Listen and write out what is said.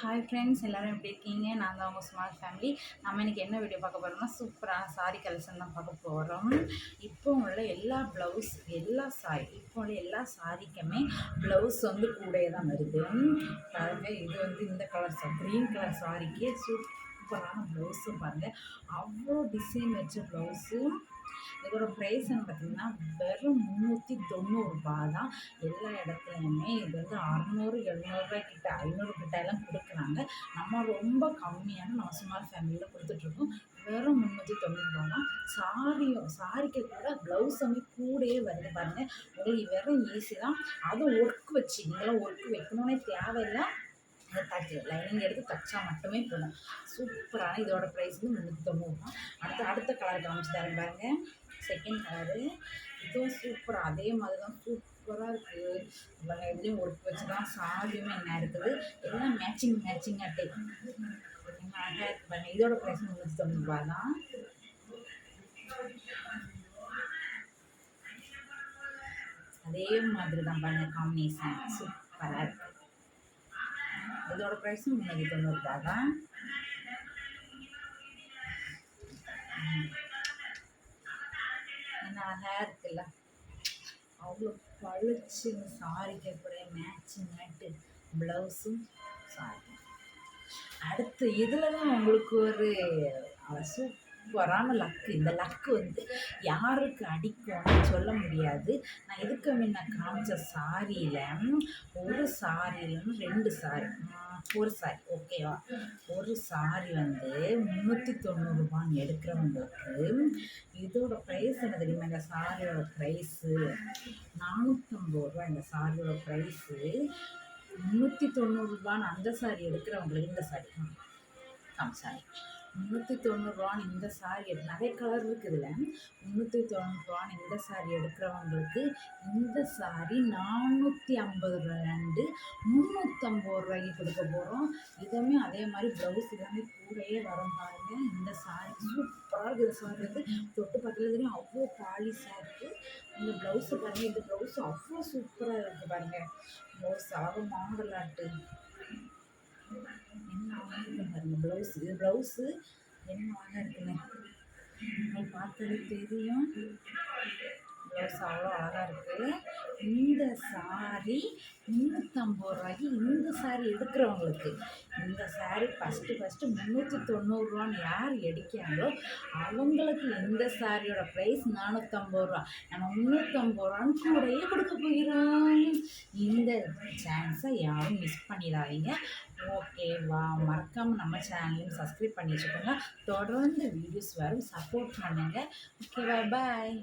Hi friends, எல்லோரும் எப்படி இருக்கீங்க? நான் தான் உங்கள் ஸ்மார்ட் ஃபேமிலி. நம்ம இன்றைக்கி என்ன வீடியோ பார்க்க போகிறோம்னா, சூப்பரான சாரீ கலெக்ஷன் தான் பார்க்க போகிறோம். இப்போ உள்ள எல்லா ப்ளவுஸ் இப்போ உள்ள எல்லா சாரீக்குமே ப்ளவுஸ் வந்து கூடயே தான் வருது. பாருங்கள், இது வந்து இந்த கலர் க்ரீன் கலர் சாரீக்கு சூப்பரான ப்ளவுஸு பாருங்கள். அவ்வளோ டிசைன் வச்ச ப்ளவுஸு. இதோட ப்ரைஸ்ன்னு பார்த்திங்கன்னா வெறும் 390 தான். எல்லா இடத்துலையுமே இது வந்து 600 700 கிட்ட 500 கிட்ட எல்லாம் கொடுக்குறாங்க. நம்ம ரொம்ப கம்மியான நம்ம ஸ்மார்ட் ஃபேமிலியில் கொடுத்துட்ருக்கோம். வெறும் 390 தான். சாரிக்கு கூட ப்ளவுஸுமே கூடயே வருது பாருங்கள். உங்களுக்கு வெறும் ஈஸி தான். அதுவும் ஒர்க் வச்சு நீங்களாம் ஒர்க் வைக்கணுன்னே தேவையில்லை. அதை லைனிங் எடுத்து தைச்சா மட்டுமே போதும். சூப்பரான இதோட ப்ரைஸ் வந்து 390 தான். அடுத்த கலர் காமிச்சு தரேன் பாருங்கள். செகண்ட் கலரு இதுவும் சூப்பராக அதே மாதிரி தான் சூப்பராக இருக்குது. எப்படியும் ஒர்க் வச்சு தான் சாரியுமே என்ன இருக்குது. எல்லாம் மேட்சிங்காக டேக் அழகாக இருக்குது பாருங்கள். இதோட ப்ரைஸ் 390 தான். அதே மாதிரி தான் பாருங்கள், காம்பினேஷன் சூப்பராக இருக்குது. இதோட ப்ரைஸும் 390 தான். என்ன அழகாக இருக்குல்ல, அவ்வளோ பளிச்சு சாரிக்கு கூட மேட்சிங்காட்டு ப்ளவுஸும் சாரி. அடுத்து இதில் தான் உங்களுக்கு ஒரு சூப்பரான லக்கு. இந்த லக்கு வந்து யாருக்கு அடிக்கும்னு சொல்ல முடியாது. நான் இதுக்கு முன்ன காமிச்ச சாரியில் ஒரு சாரியிலும் 2 சாரி, ஒரு சாரி ஓகேவா, ஒரு சாரி வந்து 390 எடுக்கிறவங்களுக்கு இதோட ப்ரைஸ் என்ன தெரியுமா? இந்த சாரியோட ப்ரைஸு 450 இந்த சாரியோட ப்ரைஸு 390 அந்த சாரி எடுக்கிறவங்களுக்கு இந்த சாரி சாரி 390 இந்த சாரி நிறைய கலர் இருக்குதுல்ல. 390 இந்த சாரி எடுக்கிறவங்களுக்கு இந்த சாரி 452 350 கொடுக்க போகிறோம். இதுவுமே அதே மாதிரி ப்ளவுஸ் எல்லாமே கூடயே வரும் பாருங்கள். இந்த சாரி சூப்பராக இருக்குது. சாரி வந்து தொட்டு பக்கத்தில் தெரியும், அவ்வளோ பாலிஷாக இருக்குது. இந்த ப்ளவுஸை பாருங்கள். இந்த ப்ளவுஸ் அவ்வளோ சூப்பராக இருக்குது பாருங்கள். ப்ளவுஸ் அவ்வளோ மாடலாட்டு என்ன அழகாக பாருங்கள். ப்ளவுஸு என்ன அழகாக இருக்குன்னு உங்களுக்கு பார்த்தாலே தெரியும். ப்ளவுஸ் அவ்வளோ அழகாக இருக்குது. இந்த சாரி 350 இந்த சாரி எடுக்கிறவங்களுக்கு இந்த சாரி ஃபஸ்ட்டு 390 யார் எடுக்கிறாங்களோ அவங்களுக்கு இந்த சாரியோட ப்ரைஸ் 450. நம்ம 350 கூடயே கொடுக்க போகிறோம். இந்த சான்ஸை யாரும் மிஸ் பண்ணிடாதீங்க. ஓகேவா? மறக்காமல் நம்ம சேனலையும் சப்ஸ்கிரைப் பண்ணி வச்சுக்கோங்க. தொடர்ந்து வீடியோஸ் வரும், சப்போர்ட் பண்ணுங்கள். ஓகேவா? பாய்.